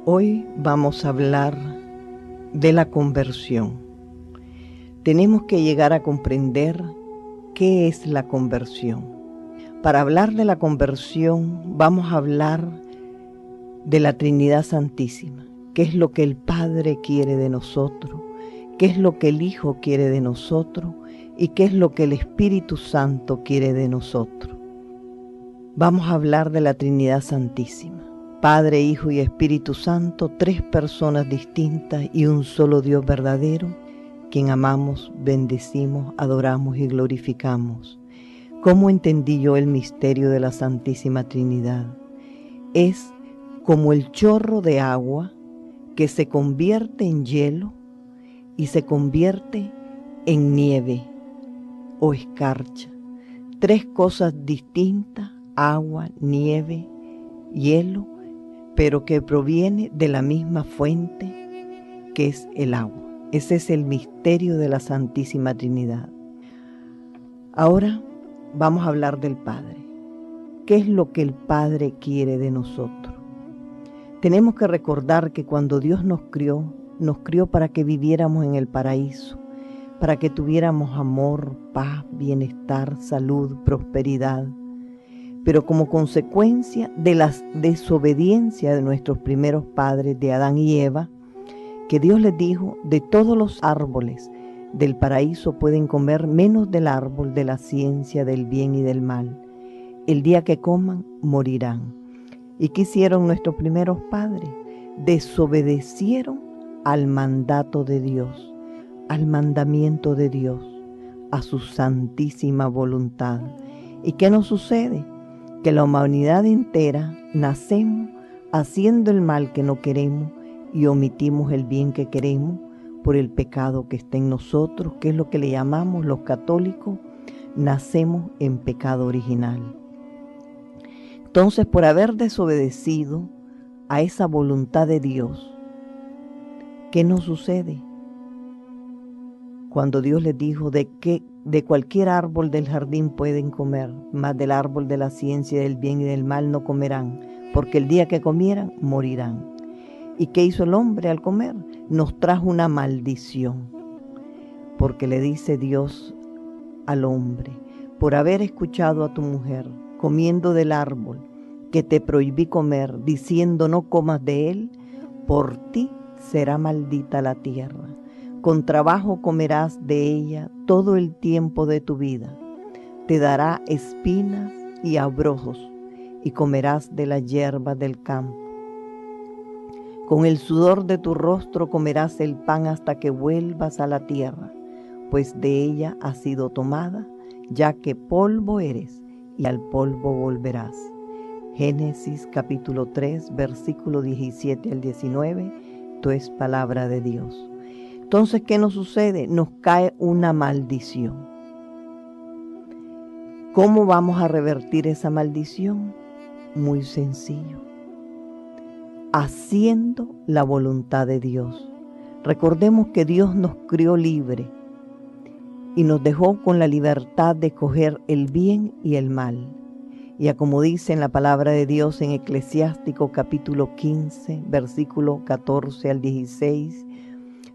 Hoy vamos a hablar de la conversión. Tenemos que llegar a comprender qué es la conversión. Para hablar de la conversión vamos a hablar de la Trinidad Santísima, qué es lo que el Padre quiere de nosotros, qué es lo que el Hijo quiere de nosotros y qué es lo que el Espíritu Santo quiere de nosotros. Vamos a hablar de la Trinidad Santísima. Padre, Hijo y Espíritu Santo, tres personas distintas y un solo Dios verdadero, quien amamos, bendecimos, adoramos y glorificamos. ¿Cómo entendí yo el misterio de la Santísima Trinidad? Es como el chorro de agua que se convierte en hielo y se convierte en nieve o escarcha. Tres cosas distintas, agua, nieve, hielo, pero que proviene de la misma fuente que es el agua. Ese es el misterio de la Santísima Trinidad. Ahora vamos a hablar del Padre. ¿Qué es lo que el Padre quiere de nosotros? Tenemos que recordar que cuando Dios nos crió para que viviéramos en el paraíso, para que tuviéramos amor, paz, bienestar, salud, prosperidad. Pero como consecuencia de la desobediencia de nuestros primeros padres, de Adán y Eva, que Dios les dijo, de todos los árboles del paraíso pueden comer menos del árbol de la ciencia del bien y del mal. El día que coman, morirán. ¿Y qué hicieron nuestros primeros padres? Desobedecieron al mandato de Dios, al mandamiento de Dios, a su santísima voluntad. ¿Y qué nos sucede? Que la humanidad entera nacemos haciendo el mal que no queremos y omitimos el bien que queremos por el pecado que está en nosotros, que es lo que le llamamos los católicos, nacemos en pecado original. Entonces, por haber desobedecido a esa voluntad de Dios, ¿qué nos sucede? Cuando Dios les dijo de cualquier árbol del jardín pueden comer, mas del árbol de la ciencia del bien y del mal no comerán, porque el día que comieran, morirán. ¿Y qué hizo el hombre al comer? Nos trajo una maldición, porque le dice Dios al hombre, por haber escuchado a tu mujer, comiendo del árbol que te prohibí comer, diciendo no comas de él, por ti será maldita la tierra. Con trabajo comerás de ella todo el tiempo de tu vida. Te dará espinas y abrojos, y comerás de la hierba del campo. Con el sudor de tu rostro comerás el pan hasta que vuelvas a la tierra, pues de ella has sido tomada, ya que polvo eres, y al polvo volverás. Génesis capítulo 3, versículo 17 al 19, esto es palabra de Dios. Entonces, ¿qué nos sucede? Nos cae una maldición. ¿Cómo vamos a revertir esa maldición? Muy sencillo. Haciendo la voluntad de Dios. Recordemos que Dios nos crió libre y nos dejó con la libertad de escoger el bien y el mal. Y como dice en la palabra de Dios en Eclesiástico capítulo 15, versículo 14 al 16,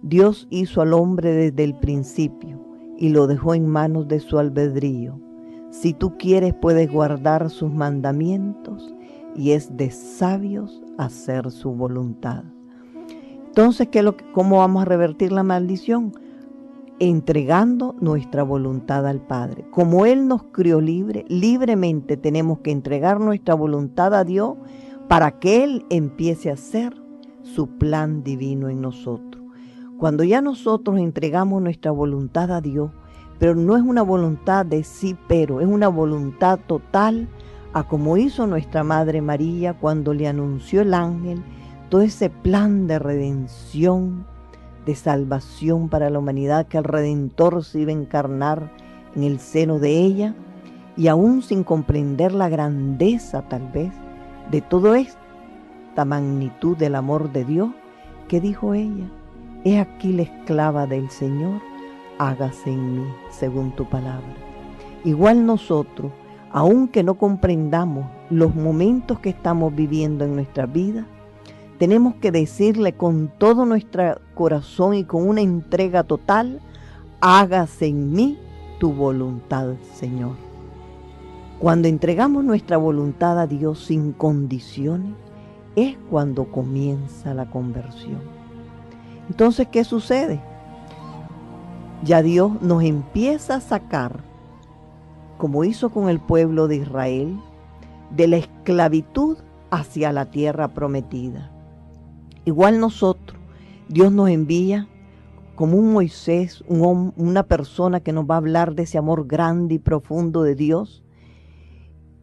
Dios hizo al hombre desde el principio y lo dejó en manos de su albedrío. Si tú quieres, puedes guardar sus mandamientos y es de sabios hacer su voluntad. Entonces, ¿cómo vamos a revertir la maldición? Entregando nuestra voluntad al Padre. Como Él nos crió libremente tenemos que entregar nuestra voluntad a Dios para que Él empiece a hacer su plan divino en nosotros. Cuando ya nosotros entregamos nuestra voluntad a Dios, pero no es una voluntad de sí, pero es una voluntad total, a como hizo nuestra Madre María cuando le anunció el ángel todo ese plan de redención, de salvación para la humanidad, que el Redentor se iba a encarnar en el seno de ella, y aún sin comprender la grandeza tal vez de toda esta magnitud del amor de Dios, ¿qué dijo ella? He aquí la esclava del Señor, hágase en mí según tu palabra. Igual nosotros, aunque no comprendamos los momentos que estamos viviendo en nuestra vida, tenemos que decirle con todo nuestro corazón y con una entrega total: hágase en mí tu voluntad, Señor. Cuando entregamos nuestra voluntad a Dios sin condiciones, es cuando comienza la conversión. Entonces, ¿qué sucede? Ya Dios nos empieza a sacar, como hizo con el pueblo de Israel, de la esclavitud hacia la tierra prometida. Igual nosotros, Dios nos envía como un Moisés, una persona que nos va a hablar de ese amor grande y profundo de Dios,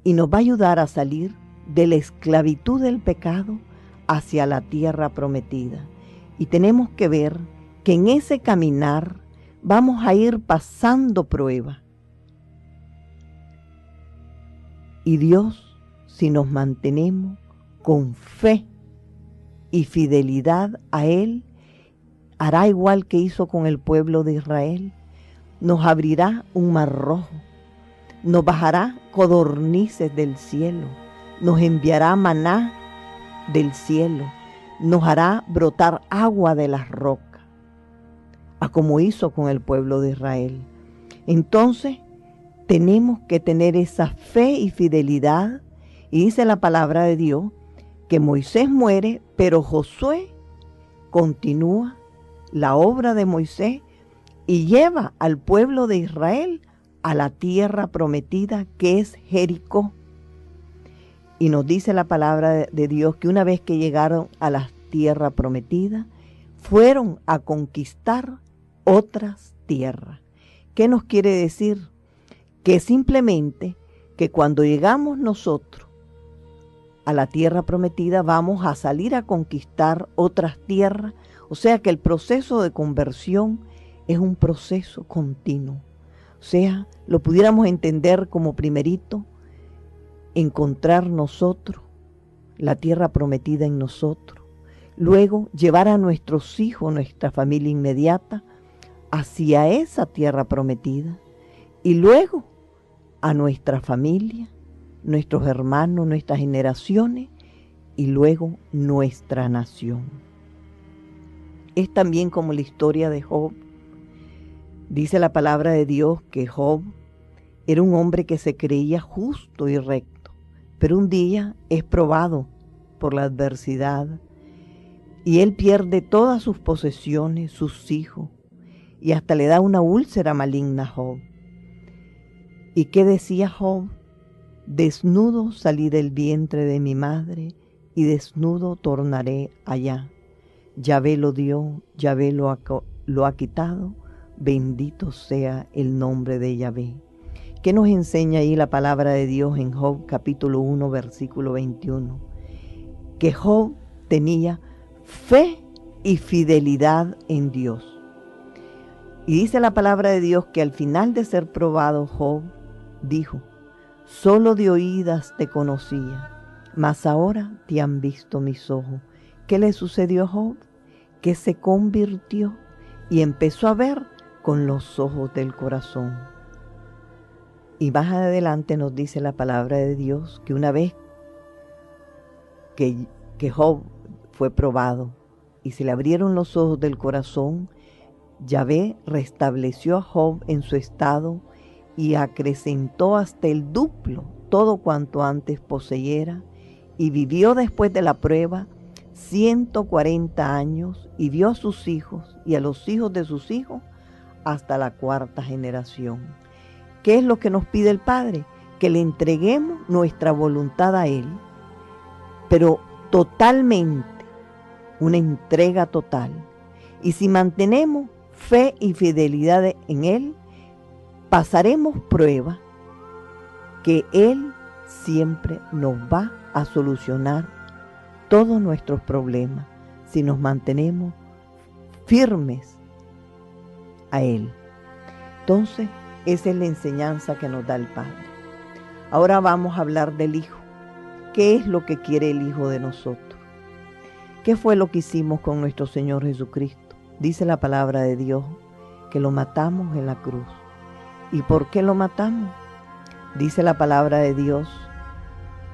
y nos va a ayudar a salir de la esclavitud del pecado hacia la tierra prometida. Y tenemos que ver que en ese caminar vamos a ir pasando pruebas. Y Dios, si nos mantenemos con fe y fidelidad a Él, hará igual que hizo con el pueblo de Israel. Nos abrirá un mar rojo, nos bajará codornices del cielo, nos enviará maná del cielo, nos hará brotar agua de las rocas, a como hizo con el pueblo de Israel. Entonces, tenemos que tener esa fe y fidelidad. Y dice la palabra de Dios que Moisés muere, pero Josué continúa la obra de Moisés y lleva al pueblo de Israel a la tierra prometida, que es Jericó. Y nos dice la palabra de Dios que una vez que llegaron a la tierra prometida, fueron a conquistar otras tierras. ¿Qué nos quiere decir? Que simplemente que cuando llegamos nosotros a la tierra prometida, vamos a salir a conquistar otras tierras. O sea que el proceso de conversión es un proceso continuo. O sea, lo pudiéramos entender como primerito, encontrar nosotros la tierra prometida en nosotros. Luego, llevar a nuestros hijos, nuestra familia inmediata, hacia esa tierra prometida. Y luego, a nuestra familia, nuestros hermanos, nuestras generaciones, y luego nuestra nación. Es también como la historia de Job. Dice la palabra de Dios que Job era un hombre que se creía justo y recto, pero un día es probado por la adversidad y él pierde todas sus posesiones, sus hijos, y hasta le da una úlcera maligna a Job. ¿Y qué decía Job? Desnudo salí del vientre de mi madre y desnudo tornaré allá. Yahvé lo dio, Yahvé lo ha quitado, bendito sea el nombre de Yahvé. ¿Qué nos enseña ahí la palabra de Dios en Job capítulo 1, versículo 21? Que Job tenía fe y fidelidad en Dios. Y dice la palabra de Dios que al final de ser probado, Job dijo: solo de oídas te conocía, mas ahora te han visto mis ojos. ¿Qué le sucedió a Job? Que se convirtió y empezó a ver con los ojos del corazón. Y más adelante nos dice la palabra de Dios que una vez que Job fue probado y se le abrieron los ojos del corazón, Yahvé restableció a Job en su estado y acrecentó hasta el duplo todo cuanto antes poseyera, y vivió después de la prueba 140 años y vio a sus hijos y a los hijos de sus hijos hasta la cuarta generación. ¿Qué es lo que nos pide el Padre? Que le entreguemos nuestra voluntad a Él, pero totalmente, una entrega total. Y si mantenemos fe y fidelidad en Él, pasaremos pruebas que Él siempre nos va a solucionar todos nuestros problemas si nos mantenemos firmes a Él. Entonces, esa es la enseñanza que nos da el Padre. Ahora vamos a hablar del Hijo. ¿Qué es lo que quiere el Hijo de nosotros? ¿Qué fue lo que hicimos con nuestro Señor Jesucristo? Dice la palabra de Dios que lo matamos en la cruz. ¿Y por qué lo matamos? Dice la palabra de Dios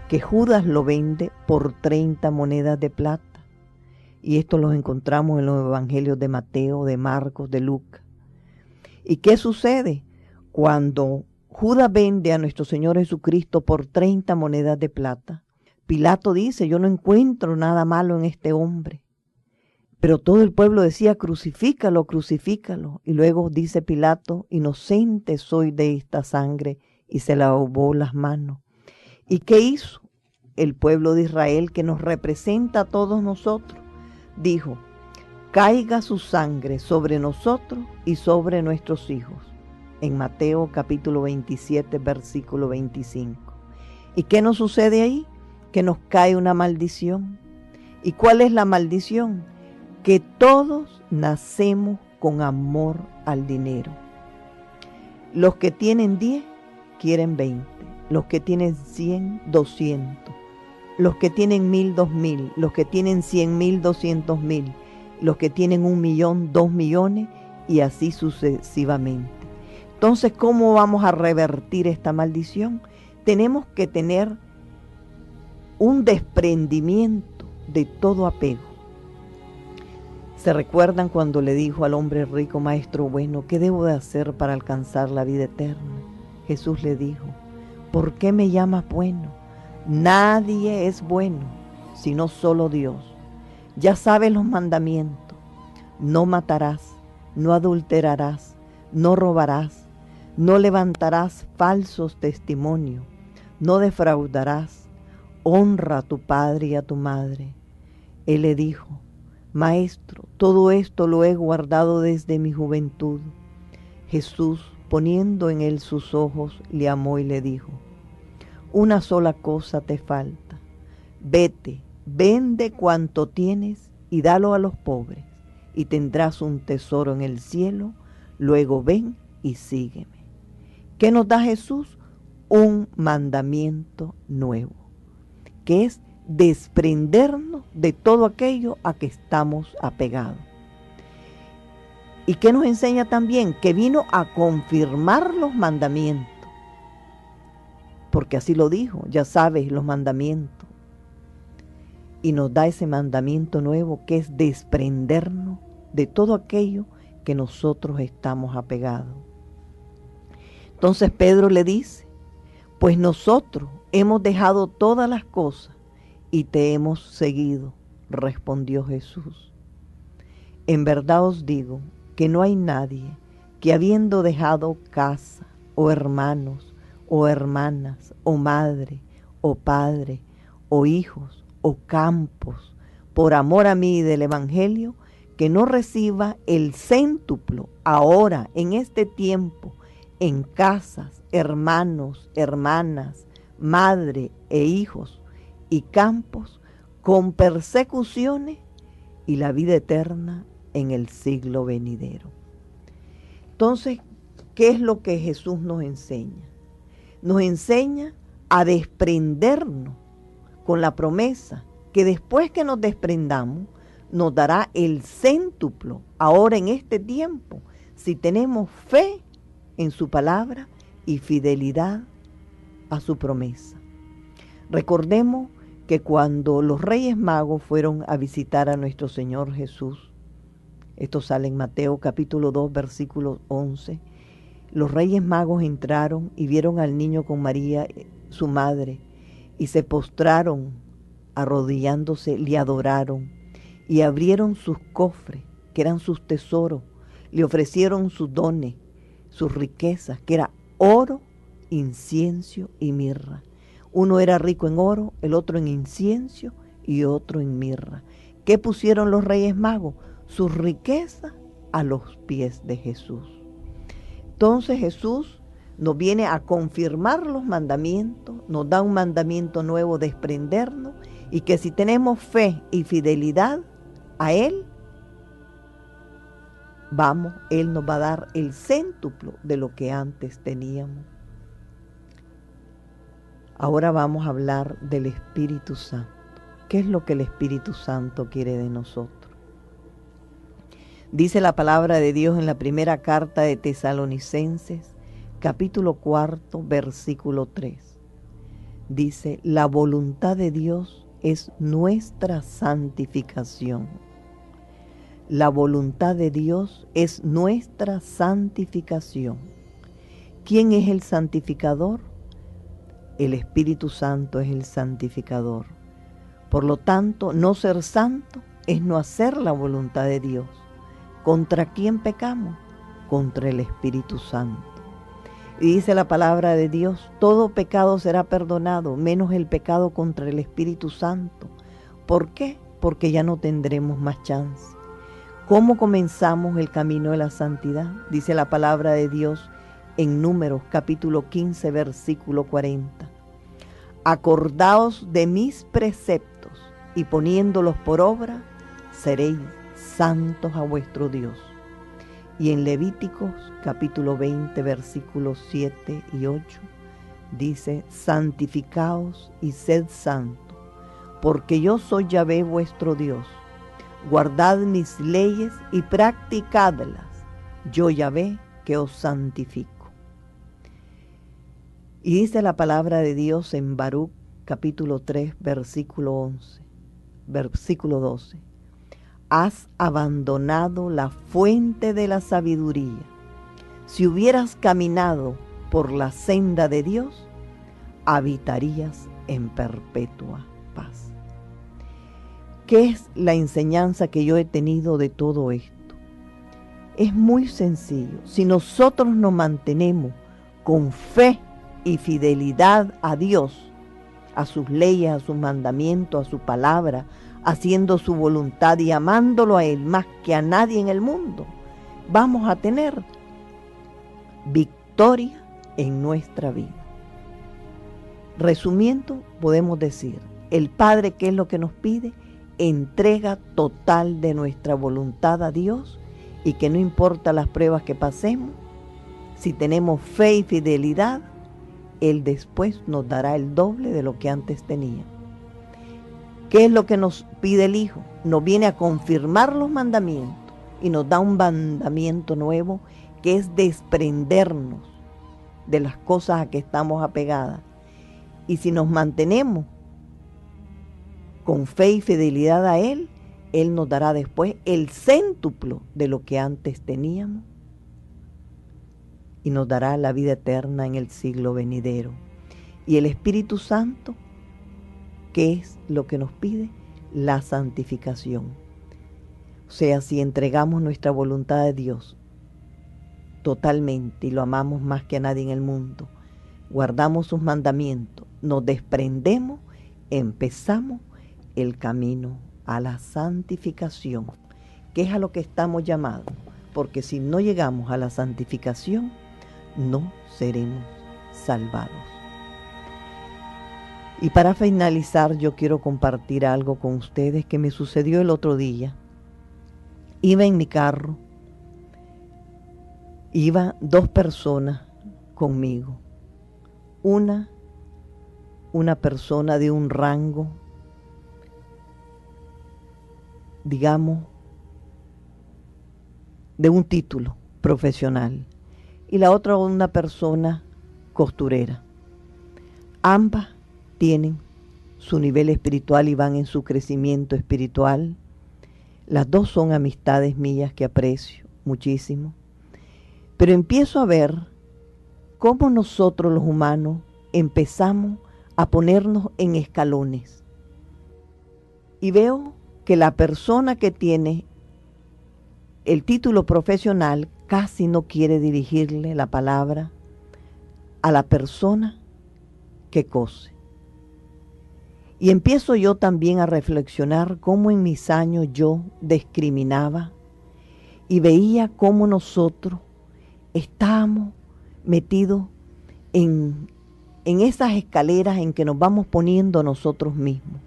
que Judas lo vende por 30 monedas de plata. Y esto lo encontramos en los evangelios de Mateo, de Marcos, de Lucas. ¿Y qué sucede? Cuando Judas vende a nuestro Señor Jesucristo por 30 monedas de plata, Pilato dice, yo no encuentro nada malo en este hombre. Pero todo el pueblo decía, crucifícalo, crucifícalo. Y luego dice Pilato, inocente soy de esta sangre, y se lavó las manos. ¿Y qué hizo el pueblo de Israel que nos representa a todos nosotros? Dijo, caiga su sangre sobre nosotros y sobre nuestros hijos. En Mateo capítulo 27, versículo 25. ¿Y qué nos sucede ahí? Que nos cae una maldición. ¿Y cuál es la maldición? Que todos nacemos con amor al dinero. Los que tienen 10 quieren 20. Los que tienen 100, 200. Los que tienen 1000, 2000. Los que tienen 100,000, 200,000. Los que tienen 1,000,000, 2,000,000 y así sucesivamente. Entonces, ¿cómo vamos a revertir esta maldición? Tenemos que tener un desprendimiento de todo apego. ¿Se recuerdan cuando le dijo al hombre rico, maestro bueno, qué debo de hacer para alcanzar la vida eterna? Jesús le dijo, ¿por qué me llamas bueno? Nadie es bueno, sino solo Dios. Ya sabes los mandamientos. No matarás, no adulterarás, no robarás, no levantarás falsos testimonios, no defraudarás, honra a tu padre y a tu madre. Él le dijo, Maestro, todo esto lo he guardado desde mi juventud. Jesús, poniendo en él sus ojos, le amó y le dijo, una sola cosa te falta. Vete, vende cuanto tienes y dalo a los pobres, y tendrás un tesoro en el cielo. Luego ven y sígueme. ¿Qué nos da Jesús? Un mandamiento nuevo, que es desprendernos de todo aquello a que estamos apegados. ¿Y qué nos enseña también? Que vino a confirmar los mandamientos, porque así lo dijo, ya sabes los mandamientos. Y nos da ese mandamiento nuevo que es desprendernos de todo aquello que nosotros estamos apegados. Entonces Pedro le dice, pues nosotros hemos dejado todas las cosas y te hemos seguido, respondió Jesús. En verdad os digo que no hay nadie que habiendo dejado casa, o hermanos, o hermanas, o madre, o padre, o hijos, o campos, por amor a mí y del Evangelio, que no reciba el céntuplo ahora, en este tiempo, en casas, hermanos, hermanas, madre e hijos, y campos, con persecuciones, y la vida eterna en el siglo venidero. Entonces, ¿qué es lo que Jesús nos enseña? Nos enseña a desprendernos con la promesa que después que nos desprendamos, nos dará el céntuplo ahora en este tiempo, si tenemos fe en su palabra y fidelidad a su promesa. Recordemos que cuando los Reyes Magos fueron a visitar a nuestro Señor Jesús, esto sale en Mateo capítulo 2, versículo 11, los Reyes Magos entraron y vieron al niño con María, su madre, y se postraron, arrodillándose, le adoraron, y abrieron sus cofres, que eran sus tesoros, le ofrecieron sus dones, sus riquezas, que era oro, incienso y mirra. Uno era rico en oro, el otro en incienso y otro en mirra. ¿Qué pusieron los Reyes Magos? Sus riquezas a los pies de Jesús. Entonces Jesús nos viene a confirmar los mandamientos, nos da un mandamiento nuevo, desprendernos, y que si tenemos fe y fidelidad a Él, Él nos va a dar el céntuplo de lo que antes teníamos. Ahora vamos a hablar del Espíritu Santo. ¿Qué es lo que el Espíritu Santo quiere de nosotros? Dice la palabra de Dios en la primera carta de Tesalonicenses, capítulo 4, versículo 3. Dice, la voluntad de Dios es nuestra santificación. La voluntad de Dios es nuestra santificación. ¿Quién es el santificador? El Espíritu Santo es el santificador. Por lo tanto, no ser santo es no hacer la voluntad de Dios. ¿Contra quién pecamos? Contra el Espíritu Santo. Y dice la palabra de Dios, todo pecado será perdonado, menos el pecado contra el Espíritu Santo. ¿Por qué? Porque ya no tendremos más chance. ¿Cómo comenzamos el camino de la santidad? Dice la palabra de Dios en Números capítulo 15, versículo 40. Acordaos de mis preceptos y poniéndolos por obra, seréis santos a vuestro Dios. Y en Levíticos capítulo 20, versículos 7 y 8, dice, santificaos y sed santos, porque yo soy Yahvé vuestro Dios. Guardad mis leyes y practicadlas, yo Yahvé que os santifico. Y dice la palabra de Dios en Baruch capítulo 3, versículo 12. Has abandonado la fuente de la sabiduría. Si hubieras caminado por la senda de Dios, habitarías en perpetua paz. ¿Qué es la enseñanza que yo he tenido de todo esto? Es muy sencillo. Si nosotros nos mantenemos con fe y fidelidad a Dios, a sus leyes, a sus mandamientos, a su palabra, haciendo su voluntad y amándolo a Él más que a nadie en el mundo, vamos a tener victoria en nuestra vida. Resumiendo, podemos decir, el Padre, ¿qué es lo que nos pide? Entrega total de nuestra voluntad a Dios, y que no importa las pruebas que pasemos, si tenemos fe y fidelidad, Él después nos dará el doble de lo que antes tenía. ¿Qué es lo que nos pide el Hijo? Nos viene a confirmar los mandamientos y nos da un mandamiento nuevo, que es desprendernos de las cosas a que estamos apegadas. Y si nos mantenemos con fe y fidelidad a Él, Él nos dará después el céntuplo de lo que antes teníamos y nos dará la vida eterna en el siglo venidero. Y el Espíritu Santo, ¿qué es lo que nos pide? La santificación. O sea, si entregamos nuestra voluntad a Dios totalmente y lo amamos más que a nadie en el mundo, guardamos sus mandamientos, nos desprendemos, empezamos el camino a la santificación, que es a lo que estamos llamados, porque si no llegamos a la santificación, no seremos salvados. Y para finalizar, yo quiero compartir algo con ustedes que me sucedió el otro día. Iba en mi carro, iba dos personas conmigo. Una persona de un rango, digamos, de un título profesional, y la otra una persona costurera. Ambas tienen su nivel espiritual y van en su crecimiento espiritual. Las dos son amistades mías que aprecio muchísimo. Pero empiezo a ver cómo nosotros los humanos empezamos a ponernos en escalones. Y veo que la persona que tiene el título profesional casi no quiere dirigirle la palabra a la persona que cose. Y empiezo yo también a reflexionar cómo en mis años yo discriminaba y veía cómo nosotros estábamos metidos en esas escaleras en que nos vamos poniendo nosotros mismos.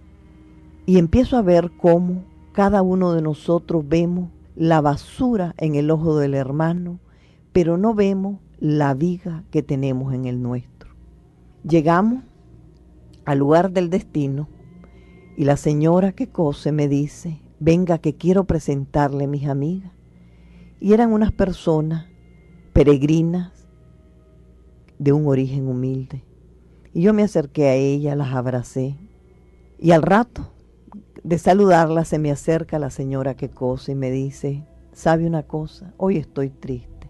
Y empiezo a ver cómo cada uno de nosotros vemos la basura en el ojo del hermano, pero no vemos la viga que tenemos en el nuestro. Llegamos al lugar del destino y la señora que cose me dice, venga que quiero presentarle a mis amigas. Y eran unas personas peregrinas de un origen humilde. Y yo me acerqué a ella, las abracé y al rato de saludarla, se me acerca la señora que cose y me dice, ¿sabe una cosa? Hoy estoy triste.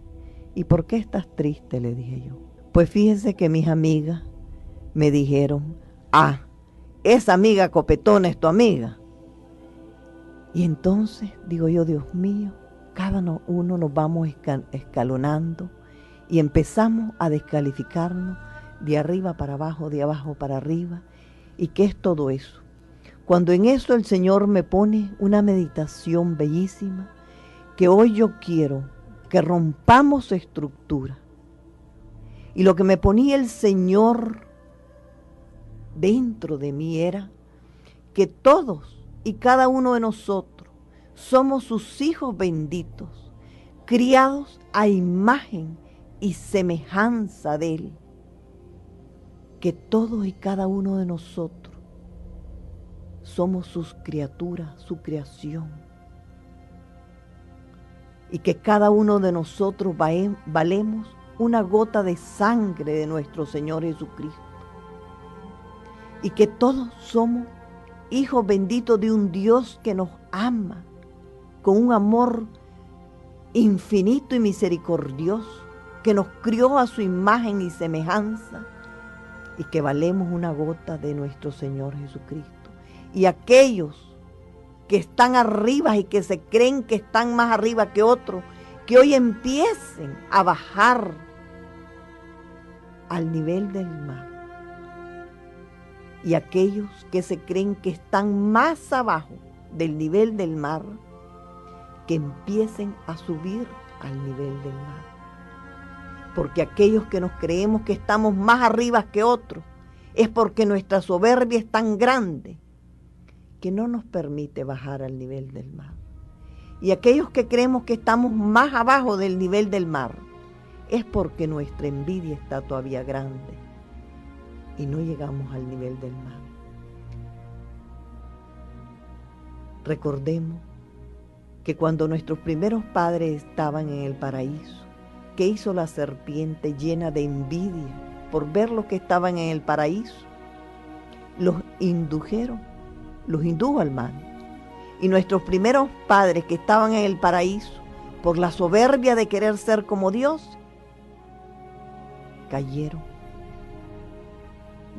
¿Y por qué estás triste?, le dije yo. Pues fíjese que mis amigas me dijeron, esa amiga copetona es tu amiga. Y entonces digo yo, Dios mío, cada uno nos vamos escalonando y empezamos a descalificarnos de arriba para abajo, de abajo para arriba. ¿Y qué es todo eso? Cuando en eso el Señor me pone una meditación bellísima, que hoy yo quiero que rompamos estructura. Y lo que me ponía el Señor dentro de mí era que todos y cada uno de nosotros somos sus hijos benditos, criados a imagen y semejanza de Él. Que todos y cada uno de nosotros somos sus criaturas, su creación. Y que cada uno de nosotros valemos una gota de sangre de nuestro Señor Jesucristo. Y que todos somos hijos benditos de un Dios que nos ama con un amor infinito y misericordioso, que nos crió a su imagen y semejanza, y que valemos una gota de nuestro Señor Jesucristo. Y aquellos que están arriba y que se creen que están más arriba que otros, que hoy empiecen a bajar al nivel del mar. Y aquellos que se creen que están más abajo del nivel del mar, que empiecen a subir al nivel del mar. Porque aquellos que nos creemos que estamos más arriba que otros, es porque nuestra soberbia es tan grande que no nos permite bajar al nivel del mar. Y aquellos que creemos que estamos más abajo del nivel del mar, es porque nuestra envidia está todavía grande y no llegamos al nivel del mar. Recordemos que cuando nuestros primeros padres estaban en el paraíso, ¿qué hizo la serpiente llena de envidia por ver los que estaban en el paraíso? Los indujo al mal. Y nuestros primeros padres que estaban en el paraíso, por la soberbia de querer ser como Dios, cayeron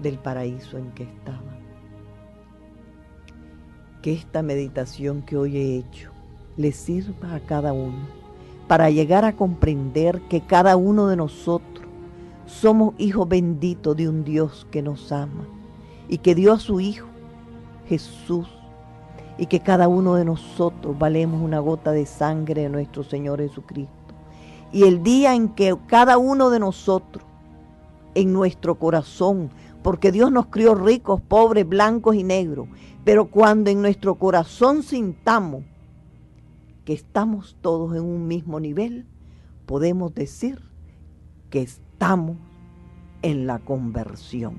del paraíso en que estaban. Que esta meditación que hoy he hecho le sirva a cada uno para llegar a comprender que cada uno de nosotros somos hijos benditos de un Dios que nos ama y que dio a su Hijo Jesús, y que cada uno de nosotros valemos una gota de sangre de nuestro Señor Jesucristo. Y el día en que cada uno de nosotros, en nuestro corazón, porque Dios nos crió ricos, pobres, blancos y negros, pero cuando en nuestro corazón sintamos que estamos todos en un mismo nivel, podemos decir que estamos en la conversión.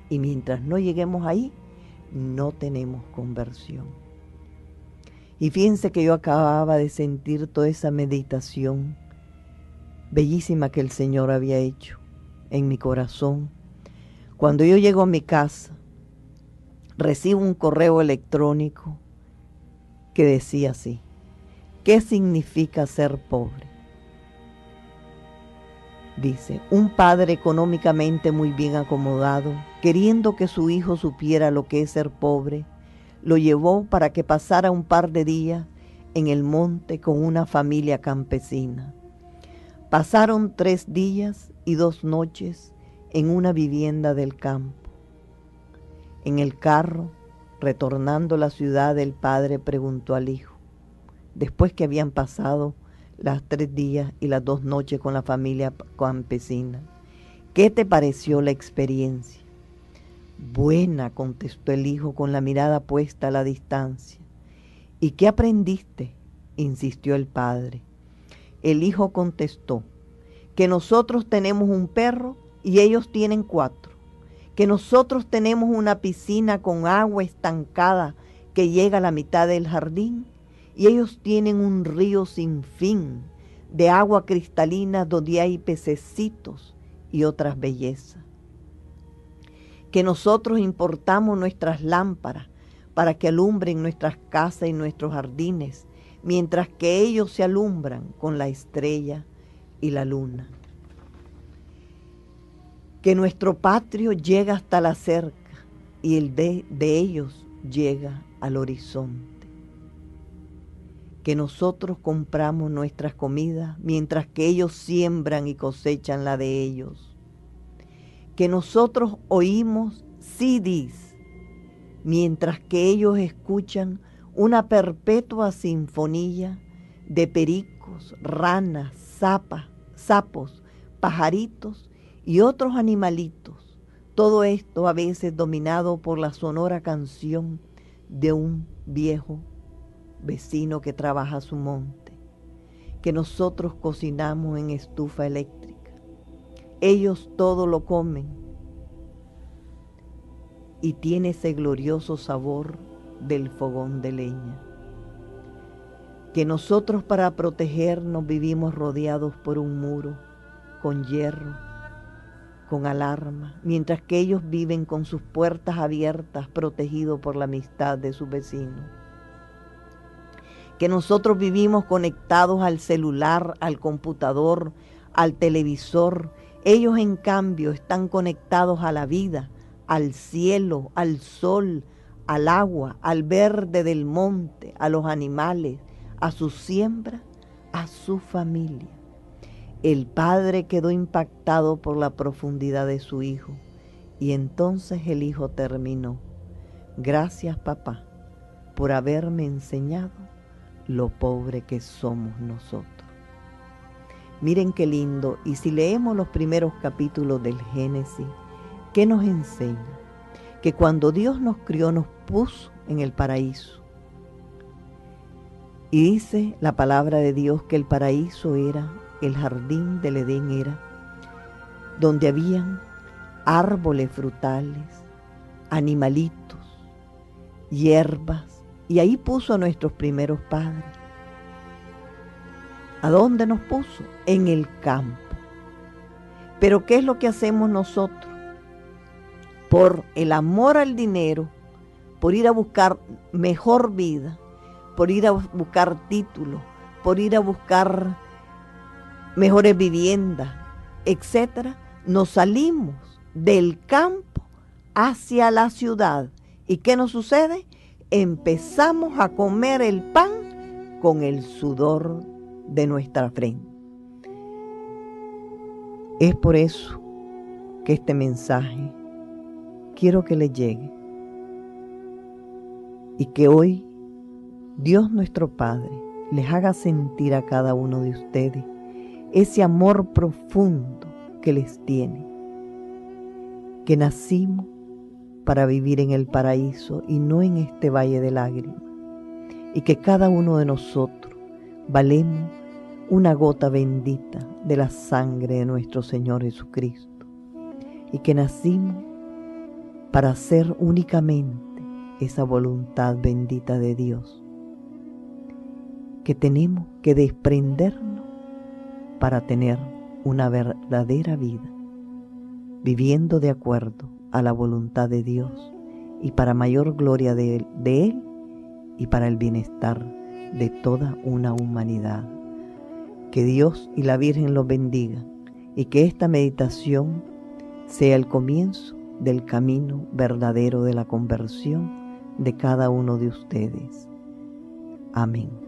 Y mientras no lleguemos ahí, no tenemos conversión. Y fíjense que yo acababa de sentir toda esa meditación bellísima que el Señor había hecho en mi corazón. Cuando yo llego a mi casa, recibo un correo electrónico que decía así: ¿qué significa ser pobre? Dice, un padre económicamente muy bien acomodado, queriendo que su hijo supiera lo que es ser pobre, lo llevó para que pasara un par de días en el monte con una familia campesina. Pasaron 3 días y 2 noches en una vivienda del campo. En el carro, retornando a la ciudad, el padre preguntó al hijo, después que habían pasado las 3 días y las 2 noches con la familia campesina, ¿qué te pareció la experiencia? Buena, contestó el hijo con la mirada puesta a la distancia. ¿Y qué aprendiste?, insistió el padre. El hijo contestó, que nosotros tenemos un perro y ellos tienen 4, que nosotros tenemos una piscina con agua estancada que llega a la mitad del jardín, y ellos tienen un río sin fin de agua cristalina donde hay pececitos y otras bellezas. Que nosotros importamos nuestras lámparas para que alumbren nuestras casas y nuestros jardines, mientras que ellos se alumbran con la estrella y la luna. Que nuestro patrio llega hasta la cerca y el de ellos llega al horizonte. Que nosotros compramos nuestras comidas mientras que ellos siembran y cosechan la de ellos. Que nosotros oímos CDs mientras que ellos escuchan una perpetua sinfonía de pericos, ranas, sapos, pajaritos y otros animalitos. Todo esto a veces dominado por la sonora canción de un viejo vecino que trabaja su monte, que nosotros cocinamos en estufa eléctrica. Ellos todo lo comen y tiene ese glorioso sabor del fogón de leña. Que nosotros para protegernos vivimos rodeados por un muro, con hierro, con alarma, mientras que ellos viven con sus puertas abiertas, protegidos por la amistad de sus vecinos. Que nosotros vivimos conectados al celular, al computador, al televisor. Ellos en cambio están conectados a la vida, al cielo, al sol, al agua, al verde del monte, a los animales, a su siembra, a su familia. El padre quedó impactado por la profundidad de su hijo y entonces el hijo terminó: gracias, papá, por haberme enseñado lo pobre que somos nosotros. Miren qué lindo. Y si leemos los primeros capítulos del Génesis, ¿qué nos enseña? Que cuando Dios nos crió, nos puso en el paraíso. Y dice la palabra de Dios que el paraíso era, el jardín del Edén era, donde habían árboles frutales, animalitos, hierbas, y ahí puso a nuestros primeros padres. ¿A dónde nos puso? En el campo. Pero ¿qué es lo que hacemos nosotros? Por el amor al dinero, por ir a buscar mejor vida, por ir a buscar títulos, por ir a buscar mejores viviendas, etcétera, nos salimos del campo hacia la ciudad. ¿Y qué nos sucede? Empezamos a comer el pan con el sudor de nuestra frente. Es por eso que este mensaje quiero que le llegue y que hoy Dios nuestro Padre les haga sentir a cada uno de ustedes ese amor profundo que les tiene, que nacimos para vivir en el paraíso y no en este valle de lágrimas, y que cada uno de nosotros valemos una gota bendita de la sangre de nuestro Señor Jesucristo, y que nacimos para hacer únicamente esa voluntad bendita de Dios, que tenemos que desprendernos para tener una verdadera vida, viviendo de acuerdo a la voluntad de Dios y para mayor gloria de Él y para el bienestar de toda una humanidad. Que Dios y la Virgen los bendiga y que esta meditación sea el comienzo del camino verdadero de la conversión de cada uno de ustedes. Amén.